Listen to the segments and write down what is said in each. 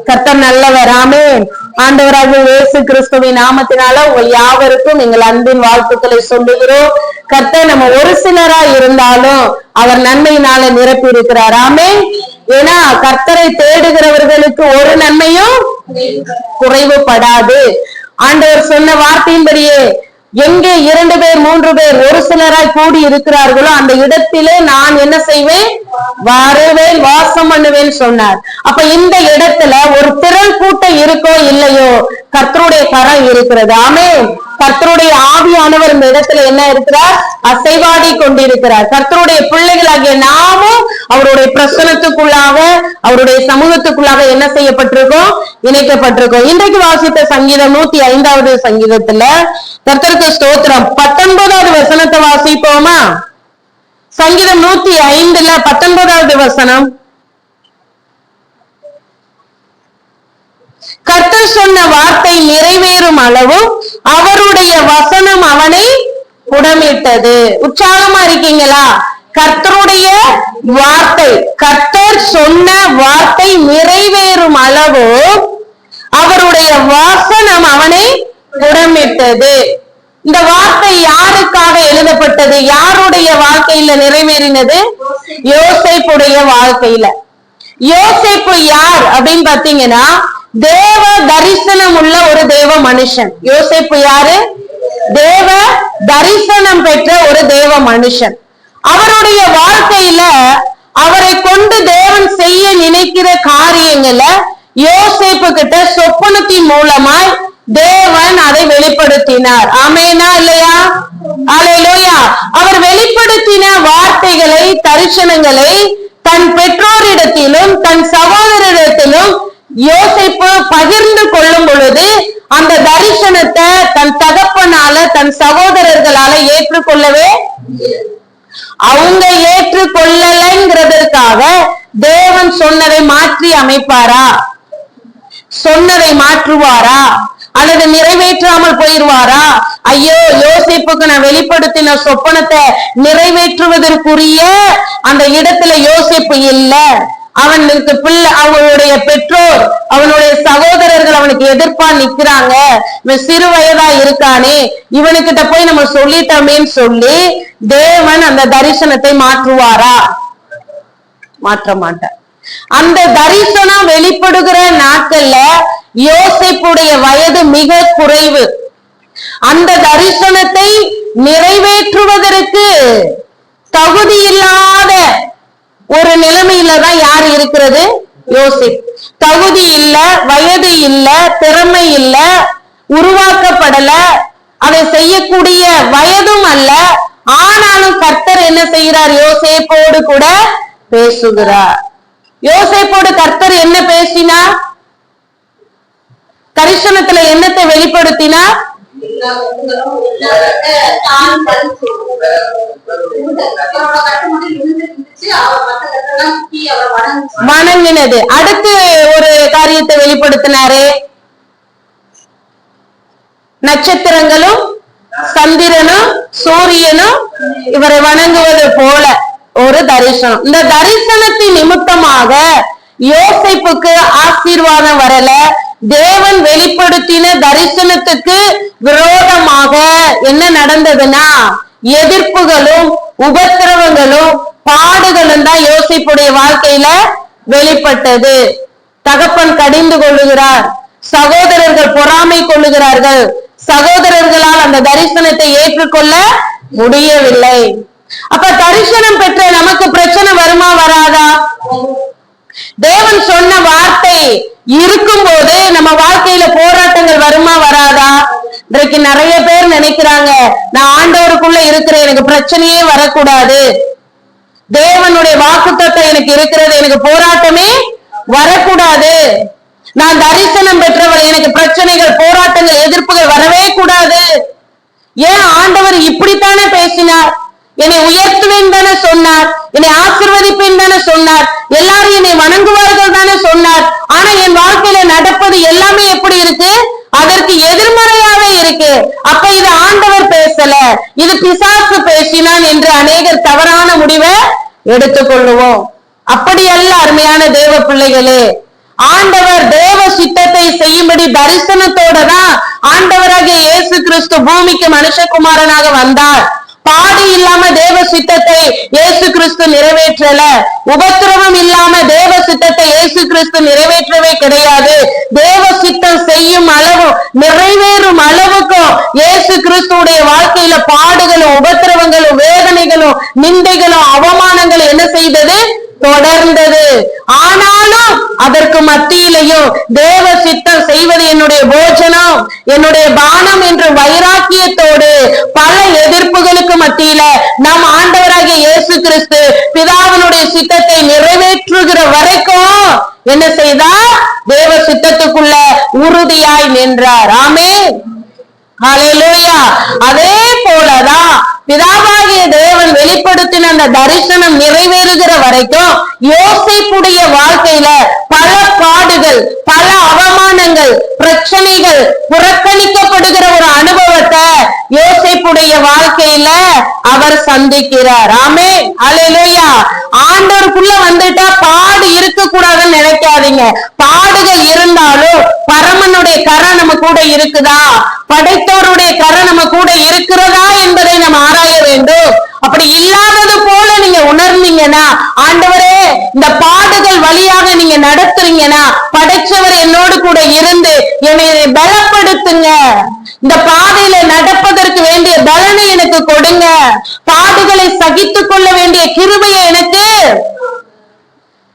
கர்த்தர் நல்லவர். ஆமென். ஆண்டவராகிய இயேசு கிறிஸ்துவின் நாமத்தினால உங்கள் யாவருக்கும் எங்கள் அன்பின் வாழ்த்துக்களை சொல்லுகிறோம். கர்த்தர் நம்ம ஒரு சிலரா இருந்தாலும் அவர் நன்மையினால நிரப்பி இருக்கிறார். ஆமென். ஏன்னா கர்த்தரை தேடுகிறவர்களுக்கு ஒரு நன்மையும் குறைவுபடாது. ஆண்டவர் சொன்ன வார்த்தையின்படியே எங்கே 2 பேர் 3 பேர் ஒரு சிலராய் கூடி இருக்கிறார்களோ அந்த இடத்திலே நான் என்ன செய்வேன்? வருவேன், வாசம் பண்ணுவேன் சொன்னார். அப்ப இந்த இடத்துல ஒரு திரள் கூட்டம் இருக்கோ இல்லையோ கர்த்தருடைய கரம் இருக்கிறது. ஆமென். கர்த்தருடைய ஆவியானவர் இந்த இடத்துல என்ன இருக்கிறார்? அசைவாடி கொண்டிருக்கிறார். கர்த்தருடைய பிள்ளைகளாகிய நாமும் அவருடைய பிரசனத்துக்குள்ளாக அவருடைய சமூகத்துக்குள்ளாக என்ன செய்யப்பட்டிருக்கோம்? இணைக்கப்பட்டிருக்கோம். இன்றைக்கு வாசித்த சங்கீதம் 105வது சங்கீதத்துல கர்த்தருக்கு ஸ்தோத்திரம் 19வது வசனத்தை வாசிப்போமா? சங்கீதம் 105ல 19வது வசனம். கர்த்தர் சொன்ன வார்த்தை நிறைவேறும் அளவும் அவருடைய வசனம் அவனை புடமிட்டது. உற்சாகமா இருக்கீங்களா? கர்த்தருடைய வார்த்தை, கர்த்தர் சொன்ன வார்த்தை நிறைவேறும் அளவு அவருடைய வசனம் அவனை புடமிட்டது. இந்த வார்த்தை யாருக்காக எழுதப்பட்டது? யாருடைய வாழ்க்கையில நிறைவேறினது? யோசேப்புடைய வாழ்க்கையில. யோசேப்பு யார் அப்படின்னு பாத்தீங்கன்னா தேவ தரிசனம் உள்ள ஒரு தேவ மனுஷன். யோசேப்பு யாரு? தேவ தரிசனம் பெற்ற ஒரு தேவ மனுஷன். அவருடைய வாழ்க்கையில அவரை கொண்டு தேவன் செய்ய நினைக்கிற காரியங்களை யோசேப்பு கிட்ட சொப்பனத்தின் மூலமாய் தேவன் அதை வெளிப்படுத்தினார். ஆமெனா இல்லையா? அல்லேலூயா. அவர் வெளிப்படுத்தின வார்த்தைகளை, தரிசனங்களை தன் பெற்றோரிடத்திலும் தன் சகோதரரிடத்திலும் யோசேப்பு பகிர்ந்து கொள்ளும் பொழுது அந்த தரிசனத்தை தன் தகப்பனால தன் சகோதரர்களால ஏற்றுக்கொள்ளவே அவங்க ஏற்றுக்கொள்ளலைங்கிறதற்காக தேவன் சொன்னதை மாற்றி அமைப்பாரா? சொன்னதை மாற்றுவாரா? அல்லது நிறைவேற்றாமல் போயிருவாரா? ஐயோ, யோசேப்புக்கு நான் வெளிப்படுத்தின சொப்பனத்தை நிறைவேற்றுவதற்குரிய அந்த இடத்துல யோசேப்பு இல்ல. அவனுக்கு பிள்ளை, அவனுடைய பெற்றோர், அவனுடைய சகோதரர்கள் அவனுக்கு எதிர்ப்பா நிக்கிறாங்க. இவன் சிறு வயதா இருக்கானே, இவனுக்கிட்ட போய் நம்ம சொல்லிட்டோமேன்னு சொல்லி தேவன் அந்த தரிசனத்தை மாற்றுவாரா? மாற்ற மாட்டார். அந்த தரிசனம் வெளிப்படுகிற நாட்கள்ல யோசேப்புடைய வயது மிக குறைவு. அந்த தரிசனத்தை நிறைவேற்றுவதற்கு தகுதி இல்லாத ஒரு நிலைமையில தான் யார் இருக்கிறது? யோசேப்பு. தகுதி இல்ல, வயது இல்ல, திறமை இல்ல, உருவாக்கப்படல, அதை செய்யக்கூடிய வயதும் அல்ல. ஆனாலும் கர்த்தர் என்ன செய்கிறார்? யோசேப்போடு கூட பேசுகிறார். யோசேப்போடு கர்த்தர் என்ன பேசினார்? தரிசனத்துல என்னத்தை வெளிப்படுத்தினார்? வணங்கினது. அடுத்து ஒரு காரியத்தை வெளிப்படுத்தினாரே, நட்சத்திரங்களும் சந்திரனும் சூரியனும் இவரை வணங்குவது போல ஒரு தரிசனம். இந்த தரிசனத்தின் நிமித்தமாக யோசேப்புக்கு ஆசீர்வாதம் வரல. தேவன் வெளிப்படுத்தின தரிசனத்துக்கு விரோதமாக என்ன நடந்ததுன்னா எதிர்ப்புகளும் உபத்திரவங்களும் பாடுகளும் தான் யோசேப்புடைய வாழ்க்கையில வெளிப்பட்டது. தகப்பன் கடிந்து கொள்ளுகிறார், சகோதரர்கள் பொறாமை கொள்ளுகிறார்கள், சகோதரர்களால் அந்த தரிசனத்தை ஏற்றுக்கொள்ள முடியவில்லை. அப்ப தரிசனம் பெற்ற நமக்கு பிரச்சனை வருமா வராதா? தேவன் சொன்ன வார்த்தை இருக்கும் போது நம்ம வாழ்க்கையில போராட்டங்கள் வருமா வராதா? இன்றைக்கு நிறைய பேர் நினைக்கிறாங்க, நான் ஆண்டவருக்குள்ள இருக்கிறேன், எனக்கு பிரச்சனையே வரக்கூடாது, தேவனுடைய வாக்குத்தத்தம் எனக்கு இருக்கிறது, எனக்கு போராட்டமே வரக்கூடாது, நான் தரிசனம் பெற்றவர், எனக்கு பிரச்சனைகள், போராட்டங்கள், எதிர்ப்புகள் வரவே கூடாது. ஏன் ஆண்டவர் இப்படித்தானே பேசினார்? என்னை உயர்த்துவேன் தானே சொன்னார், என்னை ஆசீர்வதிப்பேன் தானே சொன்னார், எல்லாரும் என்னை வணங்குவார்கள் தானே சொன்னார். ஆனா என் வாழ்க்கையில நடப்பது எல்லாமே எப்படி இருக்கு? அதற்கு எதிர்மறையாவே இருக்கு. அப்ப இது ஆண்டவர் பேசல, இது பிசாசு பேசினான் என்று அநேகர் தவறான முடிவை எடுத்துக்கொள்ளுவோம். அப்படி அல்ல அருமையான தேவ பிள்ளைகளே. ஆண்டவர் தேவ சித்தத்தை செய்யும்படி தரிசனத்தோட தான் ஆண்டவராகிய இயேசு கிறிஸ்து பூமிக்கு மனுஷகுமாரனாக வந்தார். பாடு இல்லாம தேவ சித்தத்தை இயேசு கிறிஸ்து நிறைவேற்றல. உபத்திரவம் இல்லாம தேவ சித்தத்தை இயேசு கிறிஸ்து நிறைவேற்றவே கிடையாது. தேவ சித்தம் செய்யும் அளவு நிறைவேறும் அளவுக்கும் இயேசு கிறிஸ்துடைய வாழ்க்கையில பாடுகளும் உபத்திரவங்களும் வேதனைகளும் நிந்தைகளும் அவமானங்களும் என்ன செய்தது? தொடர்ந்தது. ஆனாலும் அதற்கு மத்தியிலையும் தேவ சித்தம் செய்வது என்னுடைய போஜனம், என்னுடைய பானம் என்ற வைராக்கியத்தோடு பல எதிர்ப்புகளுக்கு மத்தியில நம் ஆண்டவராகிய இயேசு கிறிஸ்து பிதாவினுடைய சித்தத்தை நிறைவேற்றுகிற வரைக்கும் என்ன செய்தார்? தேவ சித்தத்துக்குள்ள உறுதியாய் நின்றார். ஆமென், ஹல்லேலூயா. அதே போலதான் பிதாவாகிய தேவன் வெளிப்படுத்தின அந்த தரிசனம் நிறைவேறுகிற வரைக்கும் யோசேப்புடைய வாழ்க்கையில பல பாடுகள், பல அவமானங்கள், பிரச்சனைகள், புறக்கணிக்கப்படுகிற ஒரு அனுபவத்தை யோசேப்புடைய வாழ்க்கையில அவர் சந்திக்கிறார். ஆமென், ஹல்லேலூயா. ஆண்டவருக்குள்ள வந்துட்டா பாடு இருக்க கூடாதுன்னு நினைக்காதீங்க. பாடுகள் இருந்தாலும் பரமனுடைய கரம் நம்ம கூட இருக்குதா, படைத்தோருடைய கரம் நம்ம கூட இருக்கிறதா என்பதை நம்ம ஆராய வேண்டும். அப்படி இல்லாதது போல நீங்க உணர்ந்தீங்கன்னா, ஆண்டவரே இந்த பாடுகள் வழியாக நீங்க நடத்துறீங்கன்னா படைச்சவர் என்னோடு கூட இருந்து என்னை பலப்படுத்துங்க, இந்த பாதையில நடப்பதற்கு வேண்டிய பலனை எனக்கு கொடுங்க, பாடுகளை சகித்துக் கொள்ள வேண்டிய கிருபையை எனக்கு.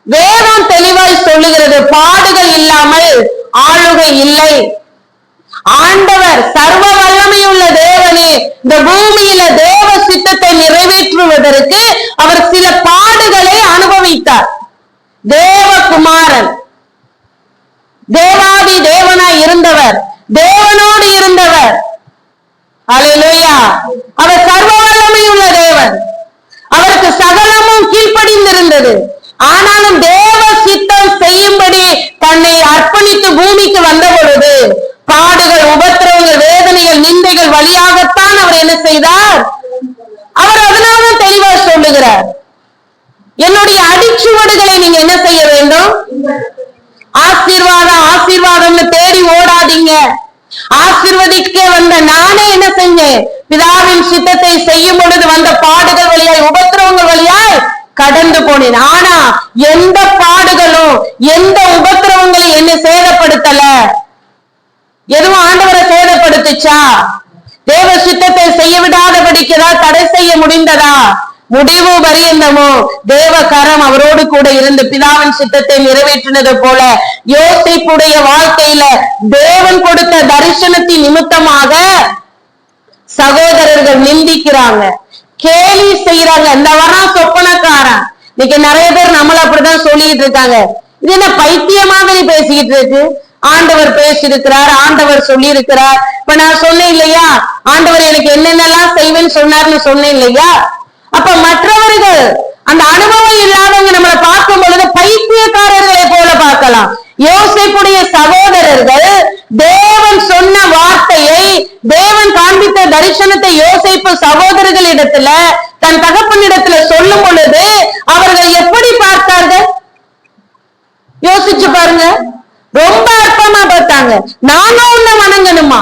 வேதம் தெளிவாய் சொல்லுகிறது, பாடுகள் இல்லாமல் ஆளுகை இல்லை. ஆண்டவர் சர்வ வல்லமையுள்ள தேவனே இந்த பூமியில தேவ சித்தத்தை நிறைவேற்றுவதற்கு அவர் சில பாடுகளை அனுபவித்தார். தேவகுமாரன், தேவாதி தேவனாய் இருந்தவர், தேவனோடு இருந்தவர். ஹல்லேலூயா. அவர் சர்வ வல்லமையுள்ள தேவன், அவருக்கு சகலமும் கீழ்ப்படிந்திருந்தது. ஆனாலும் தேவ சித்தம் செய்யும்படி தன்னை அர்ப்பணித்து பூமிக்கு வந்த பொழுது பாடுகள், உபத்திரவங்கள், வேதனைகள், நிந்தைகள் வழியாகத்தான் அவர் என்ன செய்தார்? அவர் அதனால்தான் தெளிவா சொல்லுகிறார், என்னுடைய அடிச்சுவடுகளை நீங்க என்ன செய்ய வேண்டும்? ஆசீர்வாதம் ஆசீர்வாதம்னு தேடி ஓடாதீங்க. ஆசீர்வதிக்க வந்த நானே என்ன செஞ்சேன்? பிதாவின் சித்தத்தை செய்யும் பொழுது வந்த பாடுகள் வழியாய், உபத்திரவங்கள் வழியாய் கடந்து போனேன். ஆனா எந்த பாடுகளும் எந்த உபத்திரவங்களையும் என்ன சேதப்படுத்தல. எதுவும் ஆண்டவரை சேதப்படுத்துச்சா? தேவ சித்தத்தை செய்ய விடாதபடிக்கதா தடை செய்ய முடிந்ததா? முடிவு பரியந்தமோ தேவ கரம் அவரோடு கூட இருந்து பிதாவின் சித்தத்தை நிறைவேற்றினது போல யோசேப்புடைய வாழ்க்கையில தேவன் கொடுத்த தரிசனத்தின் நிமித்தமாக சகோதரர்கள் நிந்திக்கிறாங்க, கேலி செய்யறாங்க. இந்த வாரம் சொப்பனக்காரன். இன்னைக்கு நிறைய பேர் நம்மள அப்படிதான் சொல்லிட்டு இருக்காங்க. இது என்ன பைத்திய மாதிரி பேசிக்கிட்டு இருக்கு? ஆண்டவர் பேசியிருக்கிறார், ஆண்டவர் சொல்லி இருக்கிறார். இப்ப நான் சொன்னேன் இல்லையா, ஆண்டவர் எனக்கு என்னென்னலாம் செய்வேன்னு சொன்னார்னு சொன்னேன் இல்லையா? அப்ப மற்றவர்கள் அந்த அனுபவம் இல்லாதவங்க நம்மளை பார்க்கும் பொழுது பைத்தியக்காரர்களை போல பார்க்கலாம். யோசேப்புடைய சகோதரர்கள் தேவன் சொன்ன வார்த்தையை, தேவன் காண்பித்த தரிசனத்தை யோசேப்பு சகோதரர்களிடத்துல தன் தகப்பனிடத்துல சொல்லும் பொழுது அவர்கள் எப்படி பார்த்தார்கள்? யோசிச்சு பாருங்க. ரொம்ப அற்பமா பார்த்தாங்க. நானும் உன்னை வணங்கணுமா?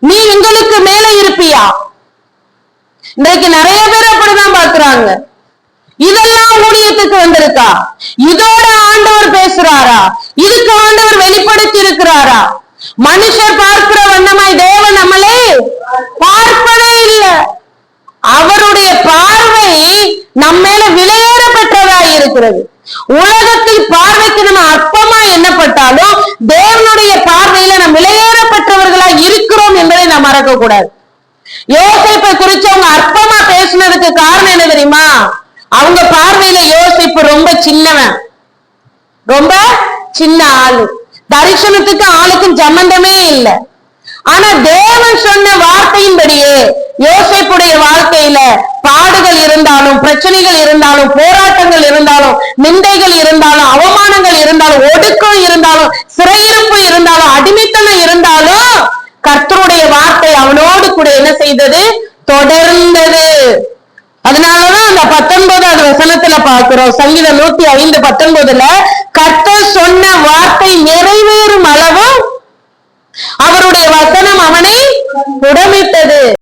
நீ எங்களுக்கு மேல இருப்பியா? இன்றைக்கு நிறைய பேர் அப்படிதான் பார்க்கிறாங்க. இதெல்லாம் ஊழியத்துக்கு வந்திருக்கா? இதோட ஆண்டவர் பேசுறாரா? இதுக்கு ஆண்டவர் வெளிப்படுத்தி இருக்கிறாரா? மனுஷர் பார்க்கிற வண்ணமாய் தேவன் நம்மளே பார்ப்பதே இல்லை. அவருடைய பார்வை நம்ம மேல விலையேறப்பட்டதாய் இருக்கிறது. உலகத்தில் பார்வைக்கு நம்ம அற்பமா எண்ணப்பட்டாலும் தேவனுடைய பார்வையில நம்ம விலையேறப்பட்டவர்களா இருக்கிறோம் என்பதை நாம் மறக்க கூடாது. யோசேப்பை குறிச்சு அவங்க அற்பமா பேசுனதுக்கு காரணம் என்ன தெரியுமா? அவங்க பார்வையில யோசேப்பு ரொம்ப சின்னவன், ரொம்ப சின்ன ஆளு. தரிசனத்துக்கு ஆளுக்கும் சம்பந்தமே இல்லை. ஆனா தேவன் சொன்ன வார்த்தையின்படியே யோசேப்புடைய வாழ்க்கையில பாடுகள் இருந்தாலும், பிரச்சனைகள் இருந்தாலும், போராட்டங்கள் இருந்தாலும், நிந்தைகள் இருந்தாலும், அவமானங்கள் இருந்தாலும், ஒடுக்கம் இருந்தாலும், சிறையிருப்பு இருந்தாலும், அடிமைத்தனம் இருந்தாலும் கர்த்தருடைய வார்த்தை அவனோடு கூட என்ன செய்தது? தொடர்ந்தது. அதனாலதான் அந்த 19வது வசனத்துல பார்க்கிறோம். சங்கீதம் 105:19 கர்த்தர் சொன்ன புடமிட்டது.